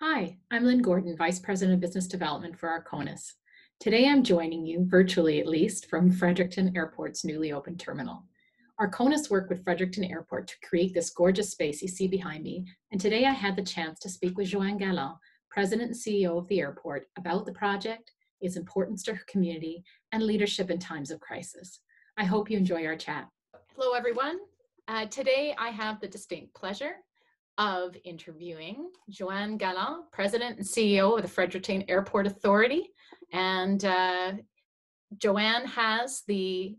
Hi, I'm Lynn Gordon, Vice President of Business Development for Arconas. Today I'm joining you, virtually at least, from Fredericton Airport's newly opened terminal. Arconas worked with Fredericton Airport to create this gorgeous space you see behind me, and today I had the chance to speak with Johanne Gallant, President and CEO of the airport, about the project, its importance to her community, and leadership in times of crisis. I hope you enjoy our chat. Hello, everyone. Today I have the distinct pleasure of interviewing Johanne Gallant, President and CEO of the Fredericton Airport Authority. And Johanne has the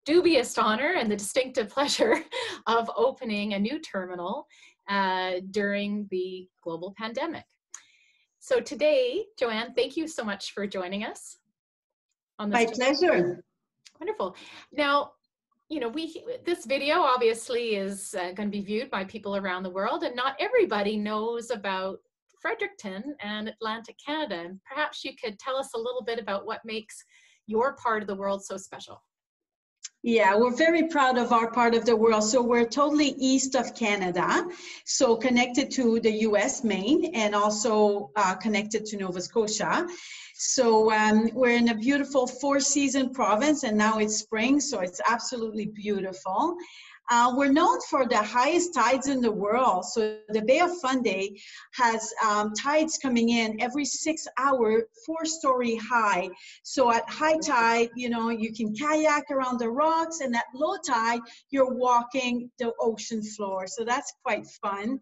dubious honor and the distinctive pleasure of opening a new terminal during the global pandemic. So today, Johanne, thank you so much for joining us on this. My pleasure. Wonderful. Now, you know, this video obviously is going to be viewed by people around the world, and not everybody knows about Fredericton and Atlantic Canada. And perhaps you could tell us a little bit about what makes your part of the world so special. Yeah, we're very proud of our part of the world. So we're totally east of Canada, so connected to the US main and also connected to Nova Scotia. So we're in a beautiful four-season province, and now it's spring, so it's absolutely beautiful. We're known for the highest tides in the world. So the Bay of Fundy has tides coming in every 6 hours, 4-story high. So at high tide, you know, you can kayak around the rocks, and at low tide, you're walking the ocean floor. So that's quite fun.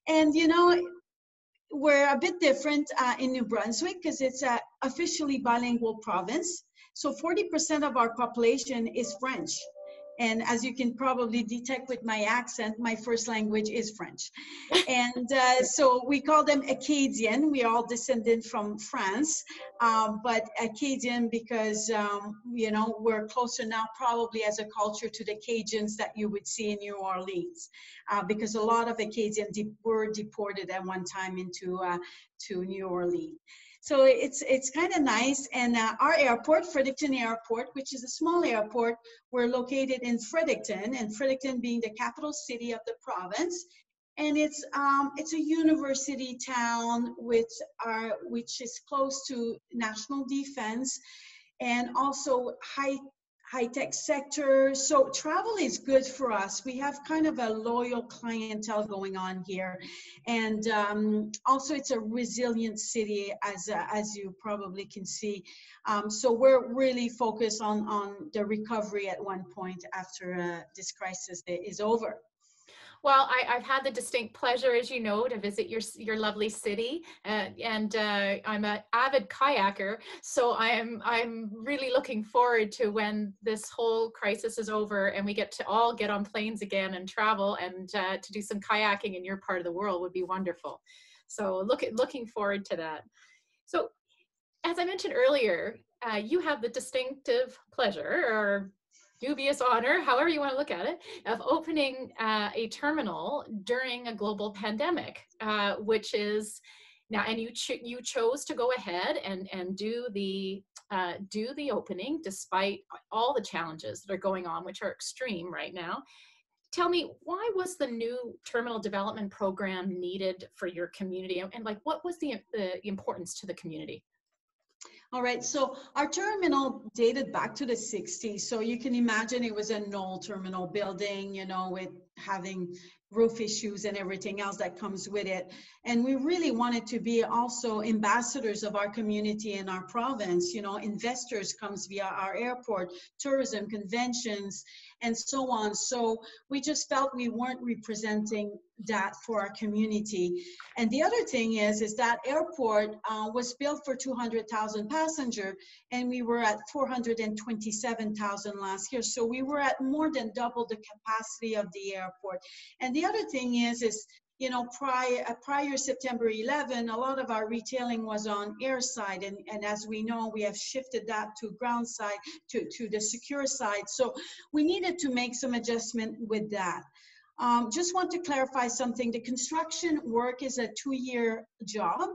And, you know, we're a bit different in New Brunswick because it's an officially bilingual province. So 40% of our population is French. And as you can probably detect with my accent, my first language is French. And so we call them Acadian. We are all descended from France, but Acadian because, you know, we're closer now probably as a culture to the Cajuns that you would see in New Orleans, because a lot of Acadians were deported at one time into to New Orleans. So it's kind of nice. And our airport, Fredericton Airport, which is a small airport, we're located in Fredericton, and Fredericton being the capital city of the province. And it's a university town which is close to national defense and also high-tech sector. So travel is good for us. We have kind of a loyal clientele going on here. And also it's a resilient city, as you probably can see. So we're really focused on the recovery at one point after this crisis is over. Well, I've had the distinct pleasure, as you know, to visit your lovely city, and I'm an avid kayaker, so I'm really looking forward to when this whole crisis is over and we get to all get on planes again and travel, and to do some kayaking in your part of the world would be wonderful. So looking forward to that. So, as I mentioned earlier, you have the distinctive pleasure, or dubious honor, however you want to look at it, of opening a terminal during a global pandemic, which is now, and you chose to go ahead and do the opening despite all the challenges that are going on, which are extreme right now. Tell me, why was the new terminal development program needed for your community, and like what was the importance to the community? All right, so our terminal dated back to the 60s. So you can imagine it was an old terminal building, you know, with having roof issues and everything else that comes with it. And we really wanted to be also ambassadors of our community and our province. You know, investors comes via our airport, tourism, conventions, and so on. So we just felt we weren't representing that for our community. And the other thing is that airport was built for 200,000 passengers, and we were at 427,000 last year. So we were at more than double the capacity of the airport. And the other thing is you know, prior September 11, a lot of our retailing was on air side, and as we know, we have shifted that to ground side, to the secure side. So we needed to make some adjustment with that. Just want to clarify something. The construction work is a 2-year job.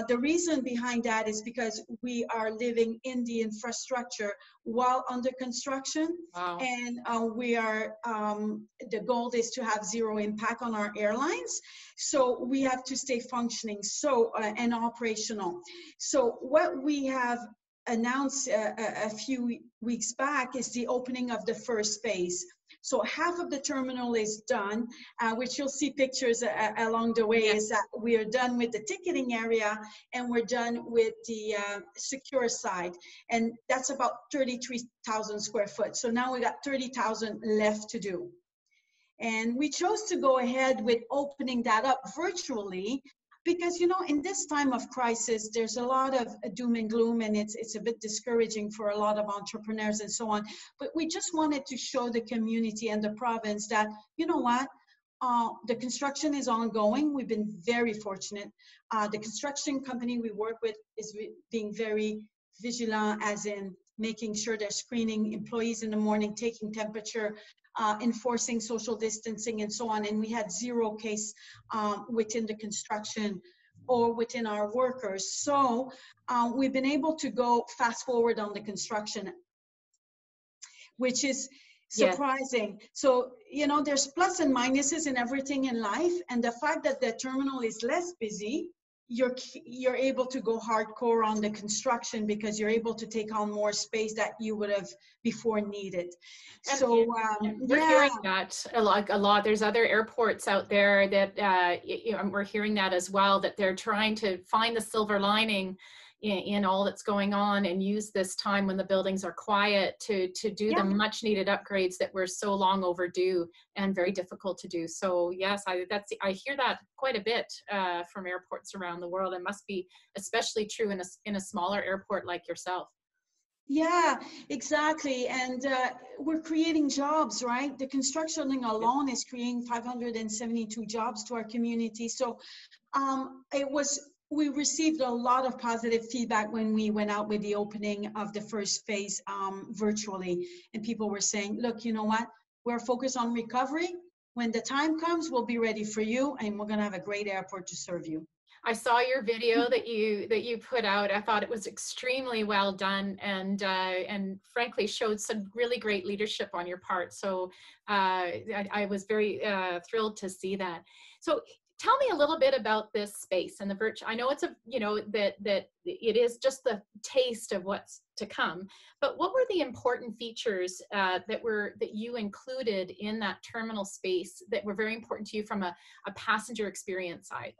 The reason behind that is because we are living in the infrastructure while under construction. Wow. And we are, the goal is to have zero impact on our airlines. So we have to stay functioning and operational. So what we have announced a few weeks back is the opening of the first phase. So half of the terminal is done, which you'll see pictures along the way. Is that we are done with the ticketing area and we're done with the secure side. And that's about 33,000 square foot. So now we got 30,000 left to do. And we chose to go ahead with opening that up virtually because, you know, in this time of crisis, there's a lot of doom and gloom, and it's a bit discouraging for a lot of entrepreneurs and so on. But we just wanted to show the community and the province that, you know what, the construction is ongoing. We've been very fortunate. The construction company we work with is being very vigilant, as in making sure they're screening employees in the morning, taking temperature, enforcing social distancing and so on. And we had 0 case within the construction or within our workers. So we've been able to go fast forward on the construction, which is surprising. Yeah. So, you know, there's plus and minuses in everything in life. And the fact that the terminal is less busy, you're able to go hardcore on the construction because you're able to take on more space that you would have before needed. And so we're hearing that a lot. There's other airports out there that we're hearing that as well, that they're trying to find the silver lining in all that's going on and use this time when the buildings are quiet to do the much needed upgrades that were so long overdue and very difficult to do. So yes, I hear that quite a bit from airports around the world. It must be especially true in a smaller airport like yourself. Yeah, exactly. And we're creating jobs, right? The construction alone is creating 572 jobs to our community. So we received a lot of positive feedback when we went out with the opening of the first phase virtually. And people were saying, look, you know what? We're focused on recovery. When the time comes, we'll be ready for you, and we're going to have a great airport to serve you. I saw your video that you put out. I thought it was extremely well done, and frankly showed some really great leadership on your part. So I was very thrilled to see that. So tell me a little bit about this space and the virtual. I know it's that it is just the taste of what's to come, but what were the important features that you included in that terminal space that were very important to you from a passenger experience side?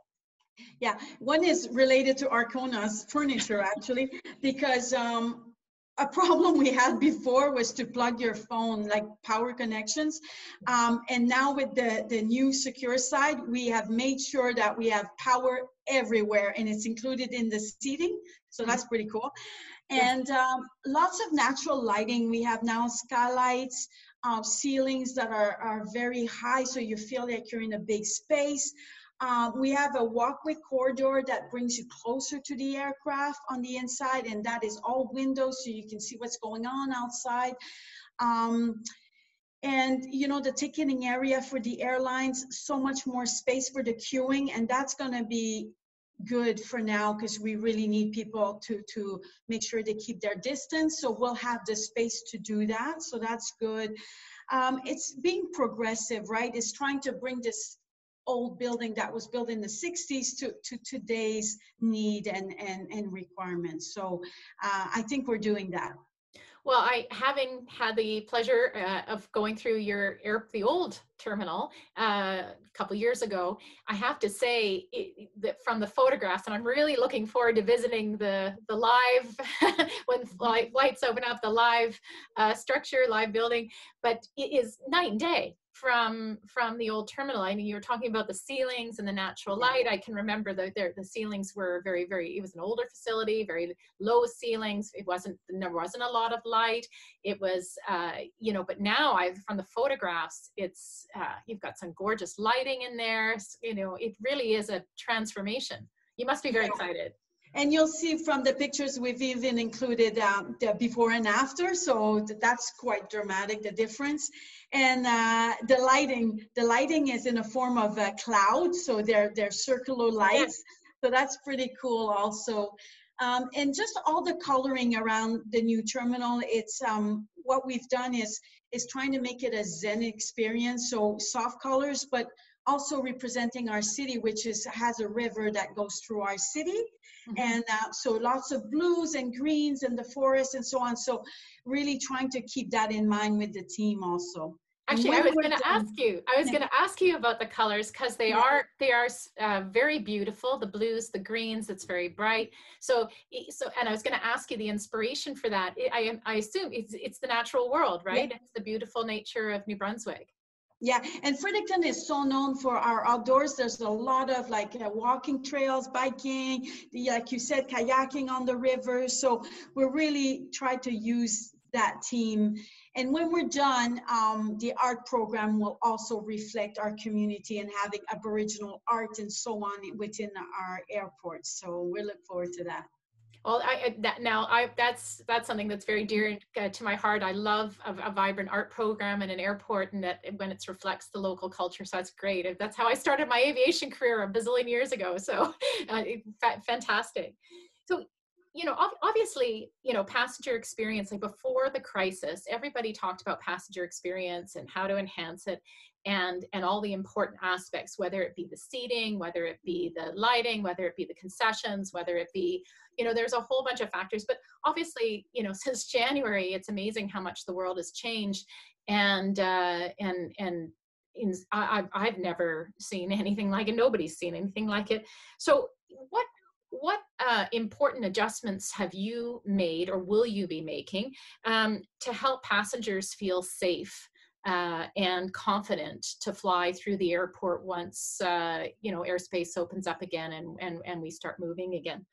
Yeah, one is related to Arconas furniture, actually, because a problem we had before was to plug your phone, like power connections. And now with the new secure side, we have made sure that we have power everywhere, and it's included in the seating. So that's pretty cool. And lots of natural lighting. We have now skylights, ceilings that are very high, so you feel like you're in a big space. We have a walkway corridor that brings you closer to the aircraft on the inside, and that is all windows, so you can see what's going on outside. And, you know, the ticketing area for the airlines, so much more space for the queuing, and that's going to be good for now because we really need people to make sure they keep their distance. So we'll have the space to do that, so that's good. It's being progressive, right? It's trying to bring this old building that was built in the 60s to today's need and requirements. So I think we're doing that. Well, having had the pleasure of going through the old terminal a couple years ago, I have to say that from the photographs, and I'm really looking forward to visiting the live, when flights open up, the live structure, live building, but it is night and day from the old terminal. I mean, you were talking about the ceilings and the natural light. I can remember the ceilings were it was an older facility, very low ceilings. There wasn't a lot of light. It was, but now from the photographs, it's, you've got some gorgeous lighting in there. You know, it really is a transformation. You must be very excited. And you'll see from the pictures, we've even included the before and after. So that's quite dramatic, the difference. And the lighting is in a form of a cloud. So they're circular lights. So that's pretty cool also. And just all the coloring around the new terminal, it's what we've done is trying to make it a Zen experience. So soft colors, but also representing our city, which has a river that goes through our city. And so lots of blues and greens and the forest and so on. So really trying to keep that in mind with the team also. Actually, I was going to ask you about the colors, because they are very beautiful. The blues, the greens, it's very bright. So and I was going to ask you the inspiration for that. I assume it's the natural world, right? It's the beautiful nature of New Brunswick. Yeah, and Fredericton is so known for our outdoors. There's a lot of like walking trails, biking, like you said, kayaking on the river. So we're really trying to use that team. And when we're done, the art program will also reflect our community and having Aboriginal art and so on within our airport. So we look forward to that. Well, that's something that's very dear to my heart. I love a vibrant art program in an airport, and that when it reflects the local culture. So that's great. That's how I started my aviation career a bazillion years ago. So fantastic. So, obviously, passenger experience, like before the crisis, everybody talked about passenger experience and how to enhance it, and all the important aspects, whether it be the seating, whether it be the lighting, whether it be the concessions, whether it be, there's a whole bunch of factors. But obviously, since January, it's amazing how much the world has changed. And I've never seen anything like it. Nobody's seen anything like it. So what important adjustments have you made, or will you be making, to help passengers feel safe and confident to fly through the airport once airspace opens up again and we start moving again?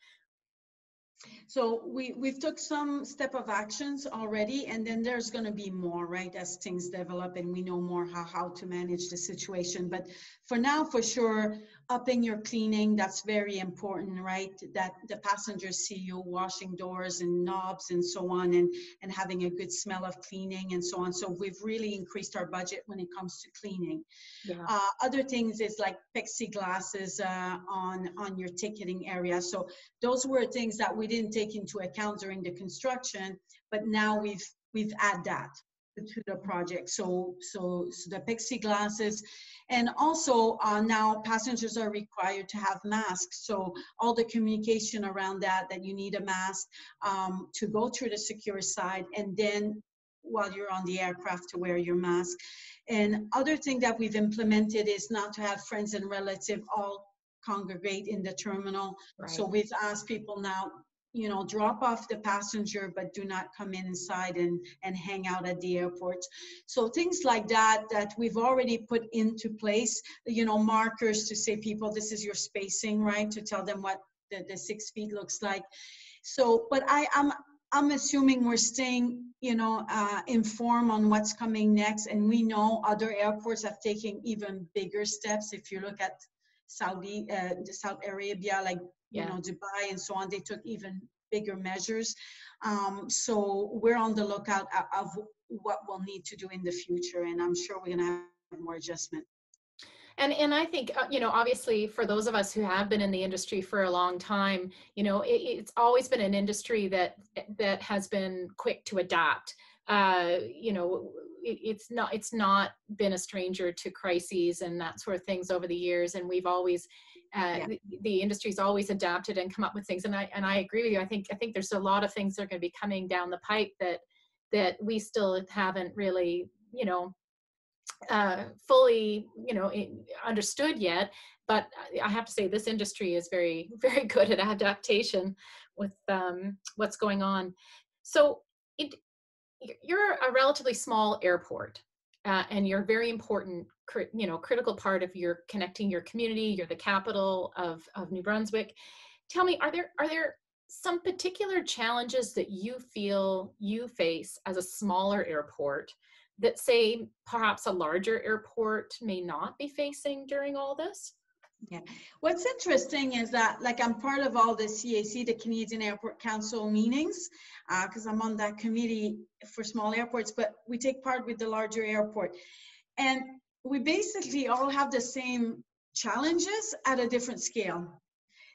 So we've took some step of actions already, and then there's going to be more, right, as things develop and we know more how to manage the situation. But for now, for sure, upping your cleaning, that's very important, right? That the passengers see you washing doors and knobs and so on, and having a good smell of cleaning and so on. So we've really increased our budget when it comes to cleaning. Yeah. Other things is like plexiglasses on your ticketing area. So those were things that we didn't take into account during the construction, but now we've added that to the project. So the plexiglasses, and also now passengers are required to have masks. So all the communication around that you need a mask to go through the secure side, and then while you're on the aircraft to wear your mask. And other thing that we've implemented is not to have friends and relatives all congregate in the terminal. Right. So we've asked people now, drop off the passenger, but do not come inside and hang out at the airport. So things like that we've already put into place, markers to say people, this is your spacing, right? To tell them what the 6 feet looks like. So, but I'm assuming we're staying, informed on what's coming next. And we know other airports have taken even bigger steps. If you look at Saudi Arabia, like, Dubai and so on, they took even bigger measures. So we're on the lookout of what we'll need to do in the future. And I'm sure we're going to have more adjustment. And I think, obviously for those of us who have been in the industry for a long time, it's always been an industry that has been quick to adapt. It's not been a stranger to crises and that sort of things over the years. And we've always, the industry's always adapted and come up with things. And I agree with you. I think there's a lot of things that are going to be coming down the pipe that we still haven't really, fully, understood yet. But I have to say this industry is very, very good at adaptation with what's going on. So you're a relatively small airport, and you're a very important, critical part of your connecting your community. You're the capital of New Brunswick. Tell me, are there some particular challenges that you feel you face as a smaller airport that, say, perhaps a larger airport may not be facing during all this? Yeah. What's interesting is that, like, I'm part of all the CAC, the Canadian Airport Council meetings, because I'm on that committee for small airports, but we take part with the larger airport. And we basically all have the same challenges at a different scale.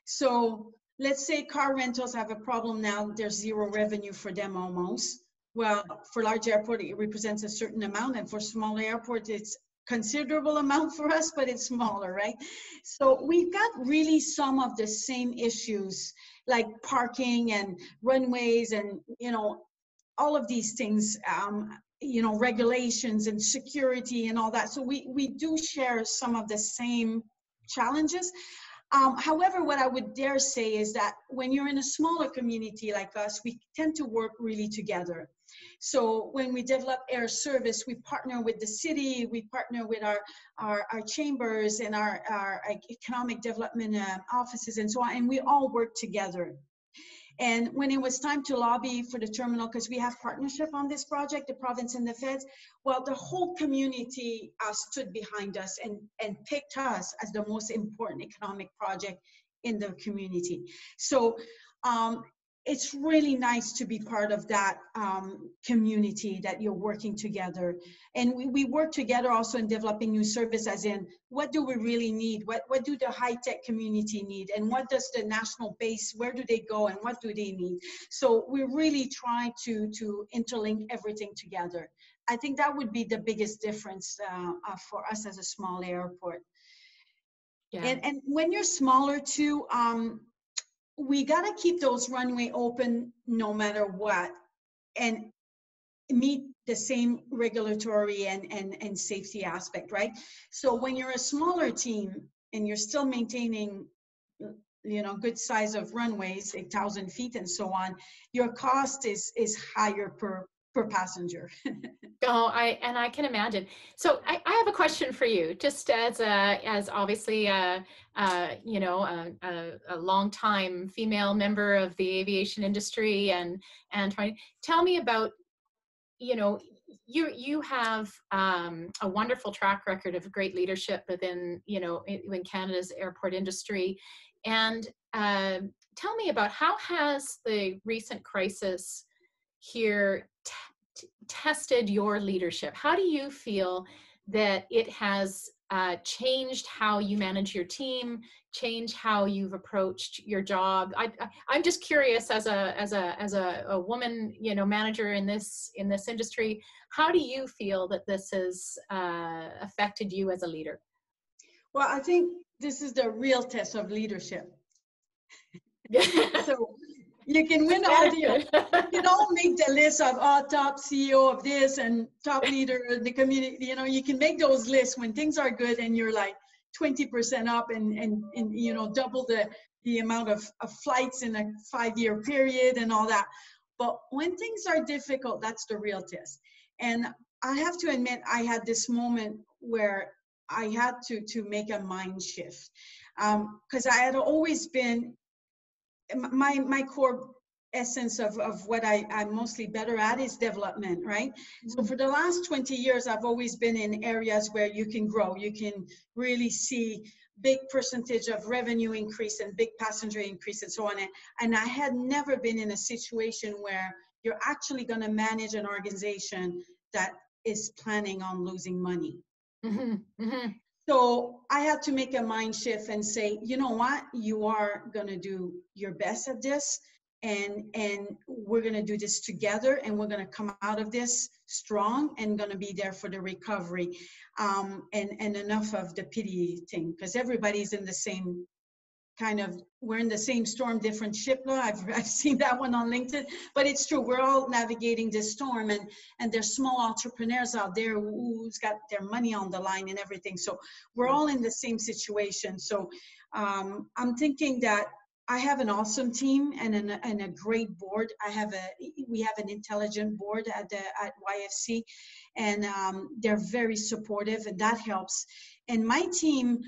So let's say car rentals have a problem now, there's zero revenue for them almost. Well, for large airport, it represents a certain amount, and for smaller airport, it's considerable amount for us, but it's smaller, right? So we've got really some of the same issues, like parking and runways and, you know, all of these things, you know, regulations and security and all that. So we do share some of the same challenges. However, what I would dare say is that when you're in a smaller community like us, we tend to work really together. So when we develop air service, we partner with the city, we partner with our chambers and our economic development offices and so on, and we all work together. And when it was time to lobby for the terminal, because we have partnership on this project, the province and the feds, well, the whole community stood behind us and picked us as the most important economic project in the community. So it's really nice to be part of that community, that you're working together. And we work together also in developing new service, as in, what do we really need? What do the high-tech community need? And what does the national base, where do they go and what do they need? So we really try to interlink everything together. I think that would be the biggest difference for us as a small airport. Yeah. And when you're smaller too, we got to keep those runway open no matter what, and meet the same regulatory and safety aspect, right? So when you're a smaller team and you're still maintaining, you know, good size of runways, 8,000 feet and so on, your cost is higher per passenger. Oh, I can imagine. So I have a question for you, just as obviously you know, a longtime female member of the aviation industry, and tell me about, you know, you have a wonderful track record of great leadership within, you know, in Canada's airport industry, and tell me about how has the recent crisis here tested your leadership? How do you feel that it has changed how you manage your team, changed how you've approached your job? I'm just curious, as a woman, you know, manager in this industry, how do you feel that this has affected you as a leader? Well, I think this is the real test of leadership. So you can win all the, you can all make the list of top CEO of this and top leader in the community. You know, you can make those lists when things are good and you're like 20% up and you know, double the amount of flights in a 5-year period and all that. But when things are difficult, that's the real test. And I have to admit, I had this moment where I had to make a mind shift, because I had always been, my core essence of what I'm mostly better at is development, right? Mm-hmm. So for the last 20 years, I've always been in areas where you can grow, you can really see big percentage of revenue increase and big passenger increase and so on. And I had never been in a situation where you're actually going to manage an organization that is planning on losing money. Mm-hmm. Mm-hmm. So I had to make a mind shift and say, you know what, you are going to do your best at this, and we're going to do this together, and we're going to come out of this strong and going to be there for the recovery, and enough of the pity thing, because everybody's in the same kind of, we're in the same storm, different ship. I've seen that one on LinkedIn, but it's true. We're all navigating this storm, and there's small entrepreneurs out there who's got their money on the line and everything. So we're all in the same situation. So I'm thinking that I have an awesome team and a great board. We have an intelligent board at YFC, and they're very supportive, and that helps. And my team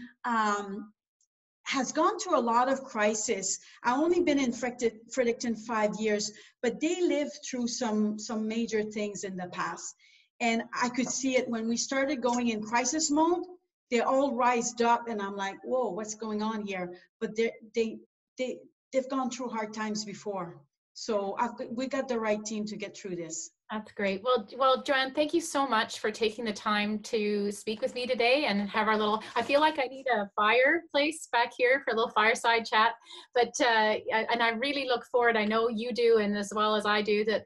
has gone through a lot of crisis. I've only been in Fredericton 5 years, but they lived through some major things in the past. And I could see it when we started going in crisis mode. they all rised up, and I'm like, whoa, what's going on here? But they've gone through hard times before. So we got the right team to get through this. That's great. Well, Johanne, thank you so much for taking the time to speak with me today and have our little, I feel like I need a fireplace back here for a little fireside chat, but, and I really look forward, I know you do, and as well as I do, that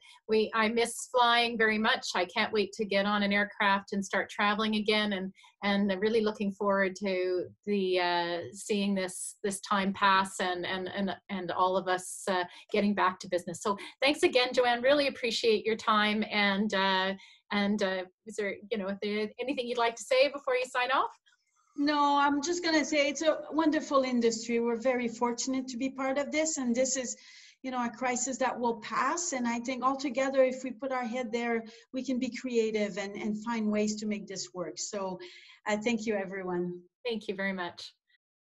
I miss flying very much. I can't wait to get on an aircraft and start traveling again, and I'm really looking forward to the seeing this time pass and all of us getting back to business. So thanks again, Johanne, really appreciate your time. And is there, anything you'd like to say before you sign off? No, I'm just going to say it's a wonderful industry. We're very fortunate to be part of this, and this is, a crisis that will pass. And I think altogether, if we put our head there, we can be creative and find ways to make this work. So thank you, everyone. Thank you very much.